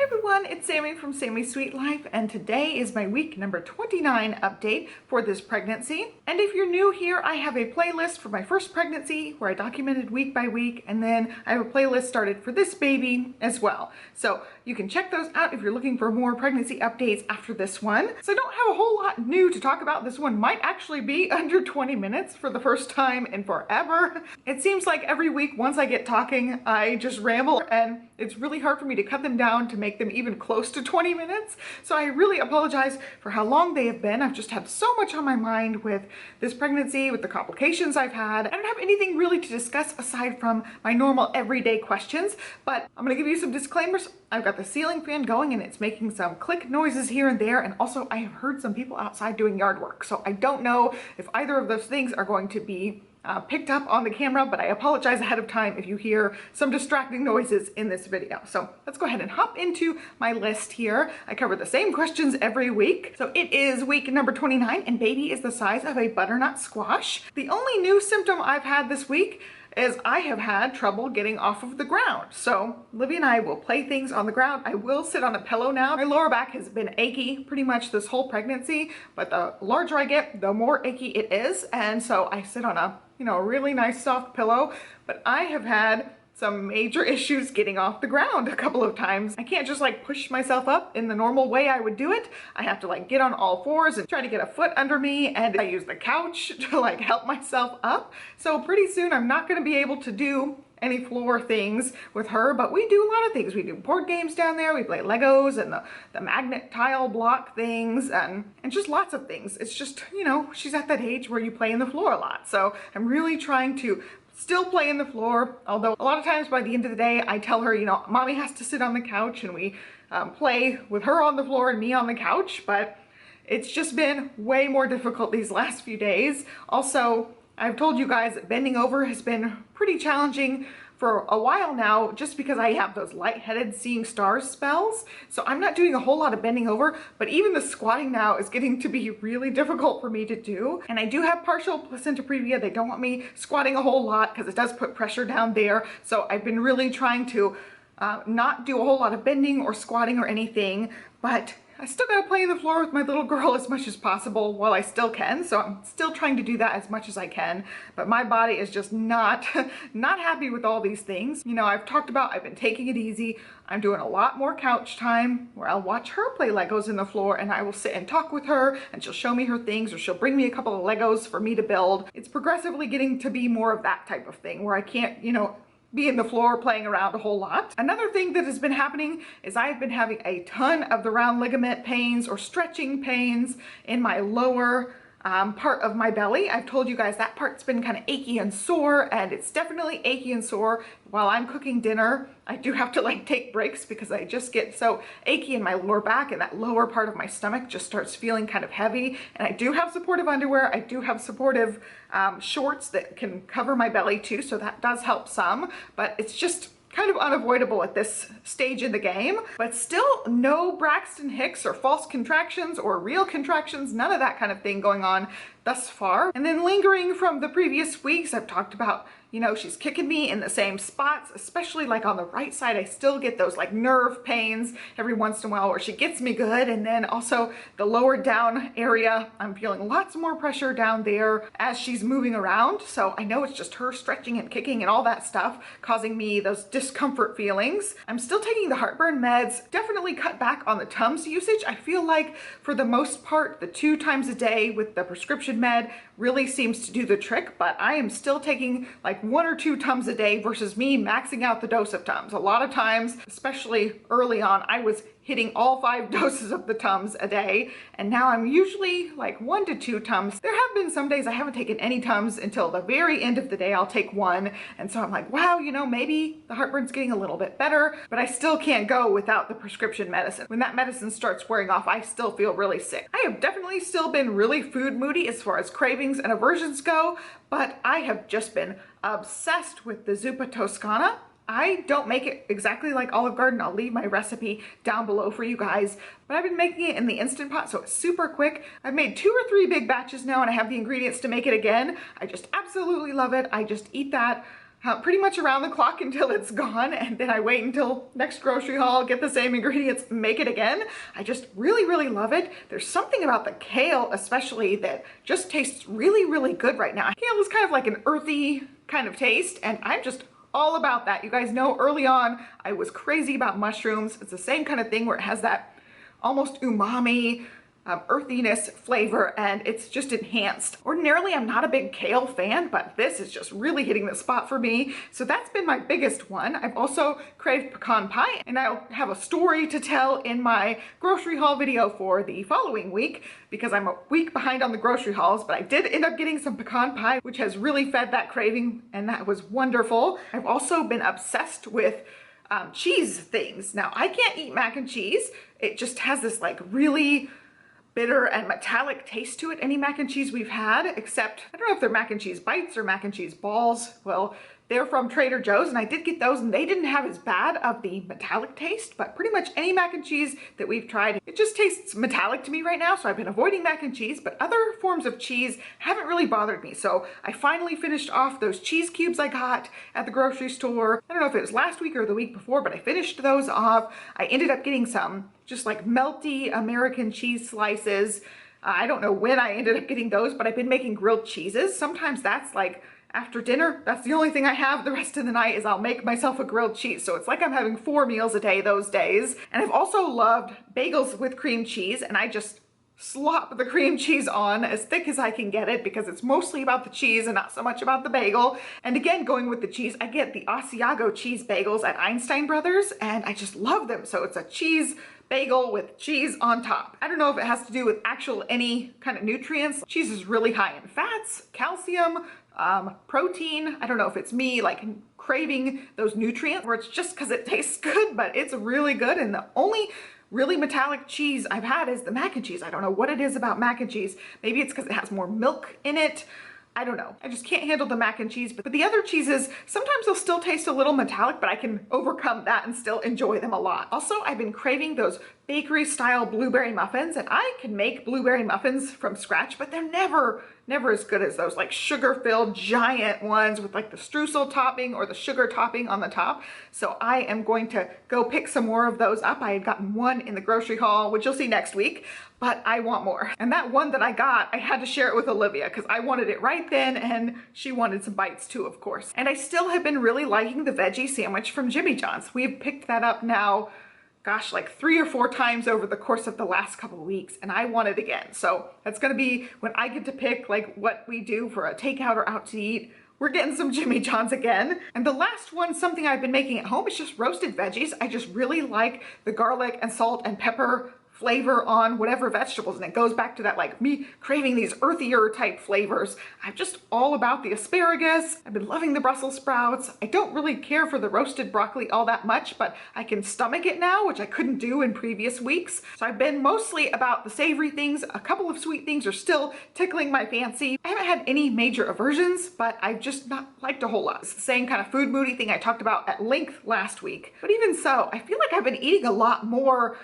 Everyone, it's Sammy from Sammy's Sweet Life, and today is my week number 29 update for this pregnancy. And if you're new here, I have a playlist for my first pregnancy where I documented week by week, and then I have a playlist started for this baby as well. So you can check those out if you're looking for more pregnancy updates after this one. So I don't have a whole lot new to talk about. This one might actually be under 20 minutes for the first time in forever. It seems like every week once I get talking, I just ramble, and it's really hard for me to cut them down to make them even close to 20 minutes. So I really apologize for how long they have been. I've just had so much on my mind with this pregnancy, with the complications I've had. I don't have anything really to discuss aside from my normal everyday questions, but I'm gonna give you some disclaimers. I've got the ceiling fan going and it's making some click noises here and there, and also I have heard some people outside doing yard work. So I don't know if either of those things are going to be picked up on the camera, but I apologize ahead of time if you hear some distracting noises in this video. So let's go ahead and hop into my list here. I cover the same questions every week. So it is week number 29 and baby is the size of a butternut squash. The only new symptom I've had this week is I have had trouble getting off of the ground. So Olivia and I will play things on the ground. I will sit on a pillow now. My lower back has been achy pretty much this whole pregnancy, but the larger I get, the more achy it is. And so I sit on a, really nice soft pillow, but I have had some major issues getting off the ground a couple of times. I can't just like push myself up in the normal way I would do it. I have to like get on all fours and try to get a foot under me, and I use the couch to like help myself up. So pretty soon I'm not gonna be able to do any floor things with her, but we do a lot of things. We do board games down there, we play Legos and the magnet tile block things and just lots of things. It's just, she's at that age where you play in the floor a lot. So I'm really trying to still play in the floor, although a lot of times by the end of the day, I tell her, mommy has to sit on the couch, and we play with her on the floor and me on the couch, but it's just been way more difficult these last few days. Also, I've told you guys that bending over has been pretty challenging for a while now, just because I have those lightheaded seeing stars spells. So I'm not doing a whole lot of bending over, but even the squatting now is getting to be really difficult for me to do. And I do have partial placenta previa. They don't want me squatting a whole lot because it does put pressure down there. So I've been really trying to not do a whole lot of bending or squatting or anything, but I still gotta play in the floor with my little girl as much as possible while I still can. So I'm still trying to do that as much as I can, but my body is just not happy with all these things. I've talked about, I've been taking it easy. I'm doing a lot more couch time where I'll watch her play Legos in the floor, and I will sit and talk with her, and she'll show me her things, or she'll bring me a couple of Legos for me to build. It's progressively getting to be more of that type of thing where I can't, be in the floor playing around a whole lot. Another thing that has been happening is I've been having a ton of the round ligament pains or stretching pains in my lower part of my belly. I've told you guys that part's been kind of achy and sore, and it's definitely achy and sore while I'm cooking dinner. I do have to like take breaks because I just get so achy in my lower back, and that lower part of my stomach just starts feeling kind of heavy. And I do have supportive underwear. I do have supportive shorts that can cover my belly too, so that does help some, but it's just kind of unavoidable at this stage in the game. But still no Braxton Hicks or false contractions or real contractions, none of that kind of thing going on thus far. And then lingering from the previous weeks, I've talked about, she's kicking me in the same spots, especially like on the right side. I still get those like nerve pains every once in a while where she gets me good. And then also the lower down area, I'm feeling lots more pressure down there as she's moving around. So I know it's just her stretching and kicking and all that stuff causing me those discomfort feelings. I'm still taking the heartburn meds, definitely cut back on the Tums usage. I feel like for the most part, the 2 times a day with the prescription med really seems to do the trick, but I am still taking like 1 or 2 Tums a day versus me maxing out the dose of Tums. A lot of times, especially early on, I was hitting all 5 doses of the Tums a day, and now I'm usually like 1 to 2 Tums. There have been some days I haven't taken any Tums until the very end of the day. I'll take 1, and so I'm like, wow, maybe the heartburn's getting a little bit better, but I still can't go without the prescription medicine. When that medicine starts wearing off, I still feel really sick. I have definitely still been really food moody as far as cravings and aversions go, but I have just been obsessed with the Zuppa Toscana. I don't make it exactly like Olive Garden. I'll leave my recipe down below for you guys, but I've been making it in the Instant Pot, so it's super quick. I've made 2 or 3 big batches now, and I have the ingredients to make it again. I just absolutely love it. I just eat that pretty much around the clock until it's gone, and then I wait until next grocery haul, get the same ingredients, make it again. I just really love it. There's something about the kale especially that just tastes really good right now. Kale is kind of like an earthy kind of taste, and I'm just all about that. You guys know early on I was crazy about mushrooms. It's the same kind of thing where it has that almost umami earthiness flavor, and it's just enhanced. Ordinarily, I'm not a big kale fan, but this is just really hitting the spot for me. So that's been my biggest one. I've also craved pecan pie, and I'll have a story to tell in my grocery haul video for the following week because I'm a week behind on the grocery hauls, but I did end up getting some pecan pie, which has really fed that craving, and that was wonderful. I've also been obsessed with cheese things. Now, I can't eat mac and cheese. It just has this like really bitter and metallic taste to it, any mac and cheese we've had, except I don't know if they're mac and cheese bites or mac and cheese balls. Well, they're from Trader Joe's, and I did get those, and they didn't have as bad of the metallic taste, but pretty much any mac and cheese that we've tried, it just tastes metallic to me right now, so I've been avoiding mac and cheese, but other forms of cheese haven't really bothered me. So I finally finished off those cheese cubes I got at the grocery store. I don't know if it was last week or the week before, but I finished those off. I ended up getting some just like melty American cheese slices. I don't know when I ended up getting those, but I've been making grilled cheeses. Sometimes that's like after dinner, that's the only thing I have the rest of the night is I'll make myself a grilled cheese. So it's like I'm having 4 meals a day those days. And I've also loved bagels with cream cheese, and I just slop the cream cheese on as thick as I can get it because it's mostly about the cheese and not so much about the bagel. And again, going with the cheese, I get the Asiago cheese bagels at Einstein Brothers, and I just love them. So it's a cheese bagel with cheese on top. I don't know if it has to do with actual any kind of nutrients. Cheese is really high in fats, calcium, protein. I don't know if it's me like craving those nutrients or it's just because it tastes good, but it's really good. And the only really metallic cheese I've had is the mac and cheese. I don't know what it is about mac and cheese. Maybe it's because it has more milk in it. I don't know. I just can't handle the mac and cheese, but the other cheeses, sometimes they'll still taste a little metallic, but I can overcome that and still enjoy them a lot. Also, I've been craving those bakery style blueberry muffins, and I can make blueberry muffins from scratch, but they're never as good as those like sugar-filled giant ones with like the streusel topping or the sugar topping on the top. So I am going to go pick some more of those up. I had gotten one in the grocery haul, which you'll see next week, but I want more. And that one that I got, I had to share it with Olivia because I wanted it right then, and she wanted some bites too, of course. And I still have been really liking the veggie sandwich from Jimmy John's. We've picked that up now, gosh, like 3 or 4 times over the course of the last couple of weeks, and I want it again. So that's gonna be when I get to pick like what we do for a takeout or out to eat. We're getting some Jimmy John's again. And the last one, something I've been making at home, is just roasted veggies. I just really like the garlic and salt and pepper flavor on whatever vegetables, and it goes back to that like me craving these earthier type flavors. I'm just all about the asparagus. I've been loving the Brussels sprouts. I don't really care for the roasted broccoli all that much, but I can stomach it now, which I couldn't do in previous weeks. So I've been mostly about the savory things. A couple of sweet things are still tickling my fancy. I haven't had any major aversions, but I've just not liked a whole lot. It's the same kind of food moody thing I talked about at length last week. But even so, I feel like I've been eating a lot more.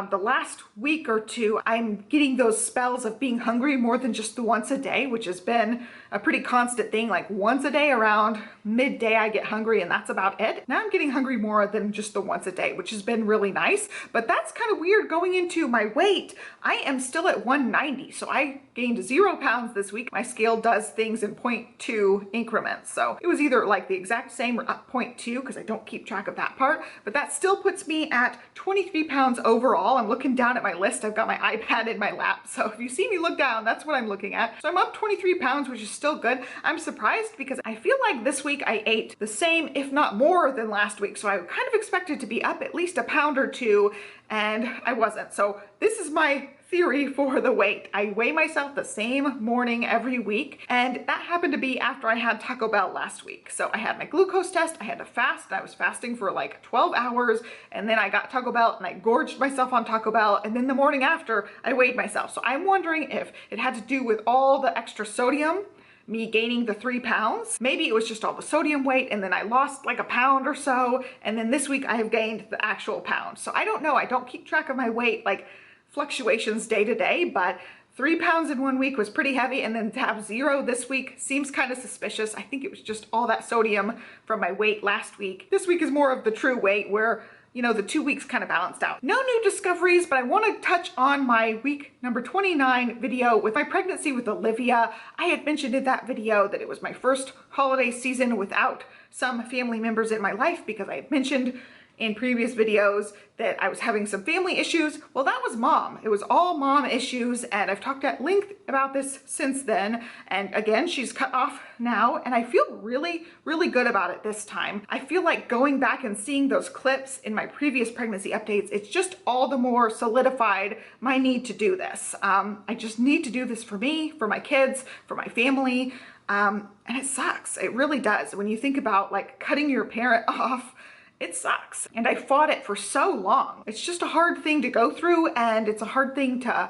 The last week or two, I'm getting those spells of being hungry more than just the once a day, which has been a pretty constant thing. Like once a day around midday, I get hungry and that's about it. Now I'm getting hungry more than just the once a day, which has been really nice. But that's kind of weird going into my weight. I am still at 190, so I gained 0 pounds this week. My scale does things in 0.2 increments. So it was either like the exact same or up 0.2 because I don't keep track of that part. But that still puts me at 23 pounds overall. I'm looking down at my list. I've got my iPad in my lap. So if you see me look down, that's what I'm looking at. So I'm up 23 pounds, which is still good. I'm surprised because I feel like this week I ate the same, if not more than last week. So I kind of expected to be up at least a pound or 2, and I wasn't. So this is my theory for the weight. I weigh myself the same morning every week, and that happened to be after I had Taco Bell last week. So I had my glucose test, I had to fast, I was fasting for like 12 hours, and then I got Taco Bell and I gorged myself on Taco Bell, and then the morning after I weighed myself. So I'm wondering if it had to do with all the extra sodium, me gaining the 3 pounds. Maybe it was just all the sodium weight, and then I lost like a pound or so, and then this week I have gained the actual pound. So I don't know, I don't keep track of my weight like fluctuations day to day, but 3 pounds in 1 week was pretty heavy, and then to have 0 this week seems kind of suspicious. I think it was just all that sodium from my weight last week. This week is more of the true weight where, you know, the 2 weeks kind of balanced out. No new discoveries, but I want to touch on my week number 29 video with my pregnancy with Olivia. I had mentioned in that video that it was my first holiday season without some family members in my life because I had mentioned in previous videos that I was having some family issues. Well, that was mom. It was all mom issues, and I've talked at length about this since then. And again, she's cut off now, and I feel really, really good about it this time. I feel like going back and seeing those clips in my previous pregnancy updates, it's just all the more solidified my need to do this. I just need to do this for me, for my kids, for my family, and it sucks. It really does. When you think about like cutting your parent off, it sucks. And I fought it for so long. It's just a hard thing to go through, and it's a hard thing to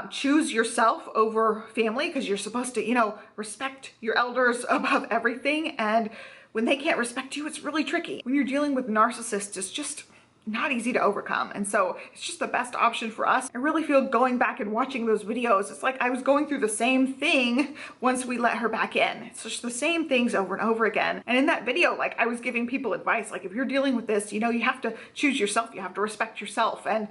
choose yourself over family because you're supposed to, you know, respect your elders above everything. And when they can't respect you, it's really tricky. When you're dealing with narcissists, it's just not easy to overcome. And so it's just the best option for us. I really feel going back and watching those videos, it's like I was going through the same thing once we let her back in. It's just the same things over and over again. And in that video, like I was giving people advice, like if you're dealing with this, you know, you have to choose yourself, you have to respect yourself. And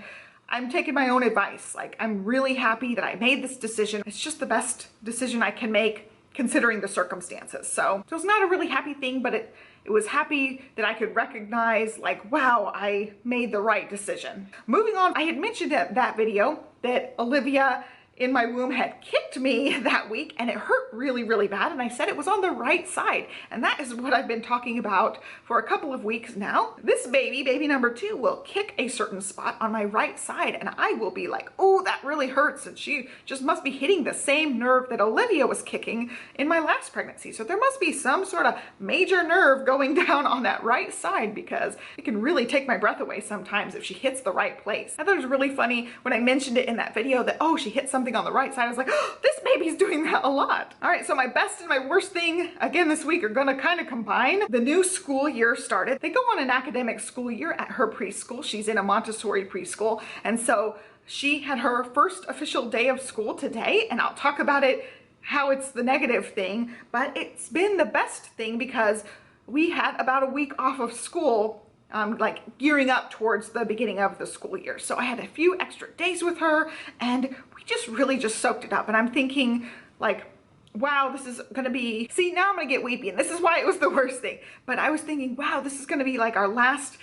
I'm taking my own advice. Like I'm really happy that I made this decision. It's just the best decision I can make considering the circumstances. So it was not a really happy thing, but it was happy that I could recognize like, wow, I made the right decision. Moving on, I had mentioned in that video that Olivia in my womb had kicked me that week, and it hurt really, really bad. And I said it was on the right side. And that is what I've been talking about for a couple of weeks now. This baby, baby number 2, will kick a certain spot on my right side, and I will be like, oh, that really hurts. And she just must be hitting the same nerve that Olivia was kicking in my last pregnancy. So there must be some sort of major nerve going down on that right side because it can really take my breath away sometimes if she hits the right place. I thought it was really funny when I mentioned it in that video that, oh, she hit something on the right side. I was like, oh, this baby's doing that a lot. All right, so my best and my worst thing again this week are gonna kind of combine. The new school year started. They go on an academic school year at her preschool. She's in a Montessori preschool. And so she had her first official day of school today, and I'll talk about it, how it's the negative thing, but it's been the best thing because we had about a week off of school like gearing up towards the beginning of the school year. So I had a few extra days with her, and we just really just soaked it up. And I'm thinking like, wow, this is gonna be, see, now I'm gonna get weepy, and this is why it was the worst thing. But I was thinking, wow, this is gonna be like our last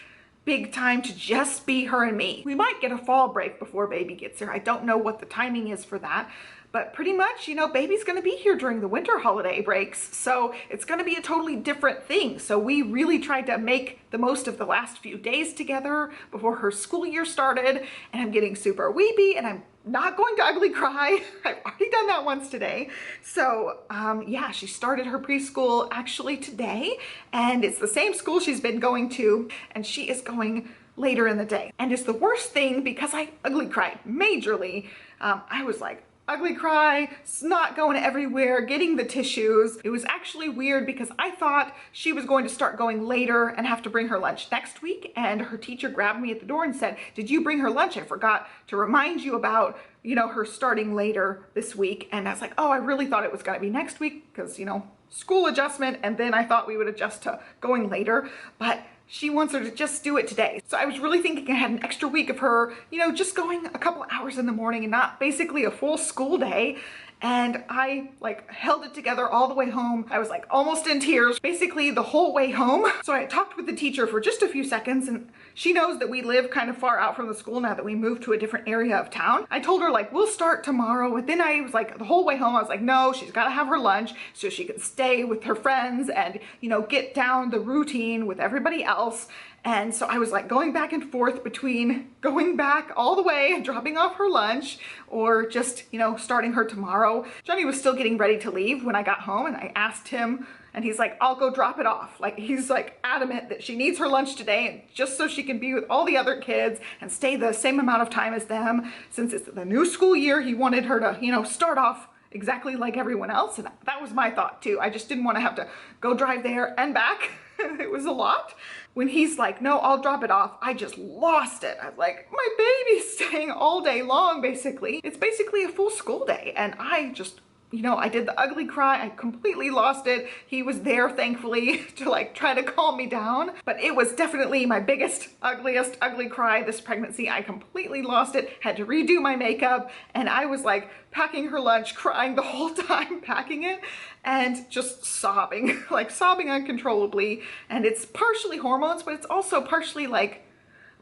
big time to just be her and me. We might get a fall break before baby gets here. I don't know what the timing is for that. But pretty much, you know, baby's gonna be here during the winter holiday breaks, so it's gonna be a totally different thing. So we really tried to make the most of the last few days together before her school year started, and I'm getting super weepy, and I'm not going to ugly cry. I've already done that once today. So yeah, she started her preschool actually today, and it's the same school she's been going to, and she is going later in the day. And it's the worst thing because I ugly cried majorly. I was like, ugly cry, snot going everywhere, getting the tissues. It was actually weird because I thought she was going to start going later and have to bring her lunch next week. And her teacher grabbed me at the door and said, did you bring her lunch? I forgot to remind you about, you know, her starting later this week. And I was like, oh, I really thought it was gonna be next week because, you know, school adjustment. And then I thought we would adjust to going later, but she wants her to just do it today. So I was really thinking I had an extra week of her, you know, just going a couple hours in the morning and not basically a full school day. And I like held it together all the way home. I was like almost in tears, basically the whole way home. So I talked with the teacher for just a few seconds, and she knows that we live kind of far out from the school now that we moved to a different area of town. I told her like, we'll start tomorrow. And then I was like, the whole way home, I was like, no, she's gotta have her lunch so she can stay with her friends and, you know, get down the routine with everybody else. And so I was like going back and forth between going back all the way and dropping off her lunch or just, you know, starting her tomorrow. Johnny was still getting ready to leave when I got home, and I asked him, and he's like, I'll go drop it off. Like, he's like adamant that she needs her lunch today, and just so she can be with all the other kids and stay the same amount of time as them. Since it's the new school year, he wanted her to, you know, start off exactly like everyone else. And that was my thought too. I just didn't want to have to go drive there and back. It was a lot. When he's like, no, I'll drop it off, I just lost it. I was like, my baby's staying all day long, basically. It's basically a full school day. And I just, you know, I did the ugly cry. I completely lost it. He was there, thankfully, to like try to calm me down. But it was definitely my biggest, ugliest, ugly cry this pregnancy. I completely lost it, had to redo my makeup, and I was like packing her lunch, crying the whole time, packing it, and just sobbing, like sobbing uncontrollably. And it's partially hormones, but it's also partially like,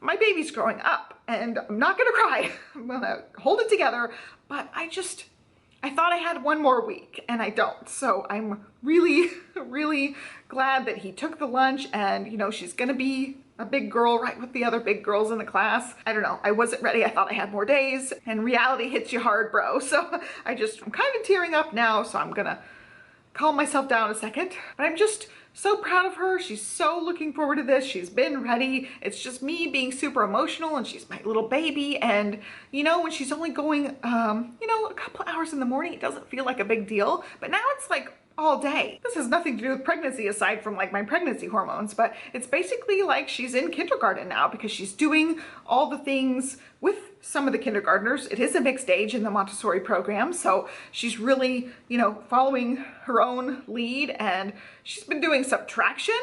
my baby's growing up and I'm not gonna cry. I'm gonna hold it together, but I thought I had one more week and I don't. So I'm really, really glad that he took the lunch, and you know, she's gonna be a big girl right with the other big girls in the class. I don't know, I wasn't ready. I thought I had more days, and reality hits you hard, bro. So I'm kind of tearing up now, so I'm gonna calm myself down a second. But I'm just so proud of her. She's so looking forward to this. She's been ready. It's just me being super emotional, and she's my little baby. And you know, when she's only going, you know, a couple hours in the morning, it doesn't feel like a big deal. But now it's like all day. This has nothing to do with pregnancy aside from like my pregnancy hormones, but it's basically like she's in kindergarten now because she's doing all the things with some of the kindergartners. It is a mixed age in the Montessori program, so she's really, you know, following her own lead, and she's been doing subtraction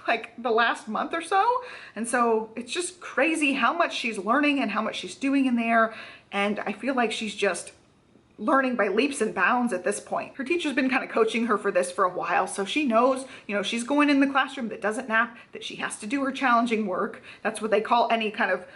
like the last month or so. And so it's just crazy how much she's learning and how much she's doing in there. And I feel like she's just learning by leaps and bounds at this point. Her teacher's been kind of coaching her for this for a while, so she knows, you know, she's going in the classroom that doesn't nap, that she has to do her challenging work. That's what they call any kind of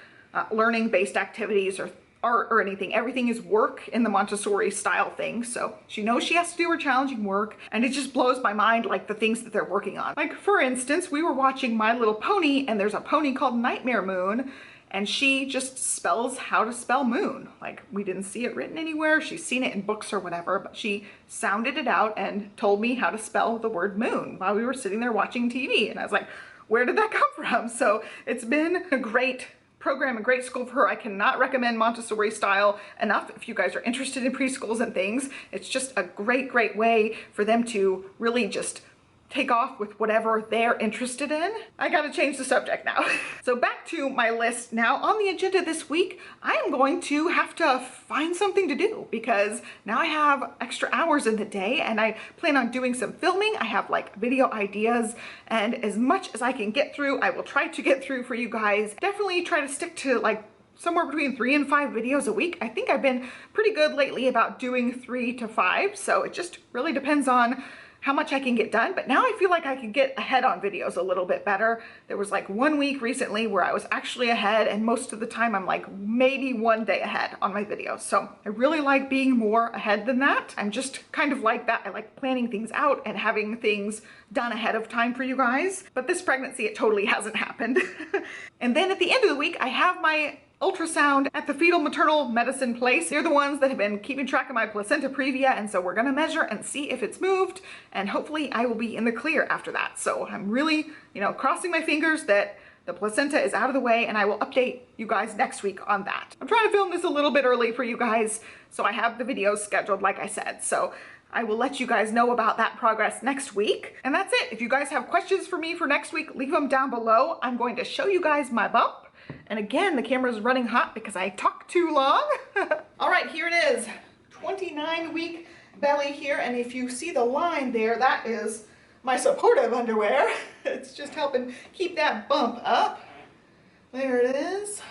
learning-based activities or art or anything. Everything is work in the Montessori style thing. So she knows she has to do her challenging work, and it just blows my mind, like the things that they're working on. Like for instance, we were watching My Little Pony, and there's a pony called Nightmare Moon, and she just spells how to spell moon. Like, we didn't see it written anywhere. She's seen it in books or whatever, but she sounded it out and told me how to spell the word moon while we were sitting there watching TV. And I was like, where did that come from? So it's been a great program, a great school for her. I cannot recommend Montessori style enough if you guys are interested in preschools and things. It's just a great, great way for them to really just take off with whatever they're interested in. I gotta change the subject now. So back to my list now. On the agenda this week, I am going to have to find something to do because now I have extra hours in the day and I plan on doing some filming. I have like video ideas, and as much as I can get through, I will try to get through for you guys. Definitely try to stick to like somewhere between 3 and 5 videos a week. I think I've been pretty good lately about doing 3 to 5. So it just really depends on how much I can get done, but now I feel like I can get ahead on videos a little bit better. There was like 1 week recently where I was actually ahead, and most of the time I'm like maybe 1 day ahead on my videos. So I really like being more ahead than that. I'm just kind of like that. I like planning things out and having things done ahead of time for you guys. But this pregnancy, it totally hasn't happened. And then at the end of the week, I have my ultrasound at the fetal maternal medicine place. They're the ones that have been keeping track of my placenta previa, and so we're gonna measure and see if it's moved, and hopefully I will be in the clear after that. So I'm really, you know, crossing my fingers that the placenta is out of the way, and I will update you guys next week on that. I'm trying to film this a little bit early for you guys, so I have the videos scheduled like I said. So I will let you guys know about that progress next week. And that's it. If you guys have questions for me for next week, leave them down below. I'm going to show you guys my bump. And again, the camera's running hot because I talked too long. All right, here it is. 29-week belly here. And if you see the line there, that is my supportive underwear. It's just helping keep that bump up. There it is.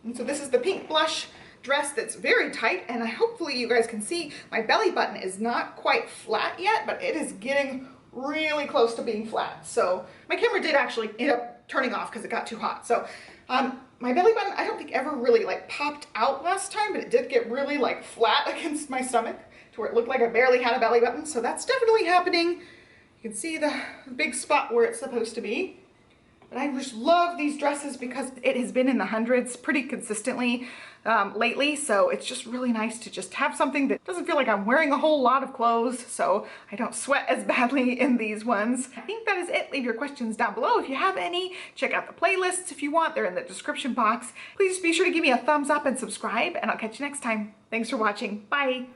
And so this is the pink blush dress that's very tight, and hopefully you guys can see my belly button is not quite flat yet, but it is getting really close to being flat. So my camera did actually end up turning off because it got too hot. So my belly button, I don't think ever really like popped out last time, but it did get really like flat against my stomach to where it looked like I barely had a belly button. So that's definitely happening. You can see the big spot where it's supposed to be. But I just love these dresses because it has been in the hundreds pretty consistently lately. So it's just really nice to just have something that doesn't feel like I'm wearing a whole lot of clothes, so I don't sweat as badly in these ones. I think that is it. Leave your questions down below if you have any. Check out the playlists if you want. They're in the description box. Please be sure to give me a thumbs up and subscribe, and I'll catch you next time. Thanks for watching. Bye.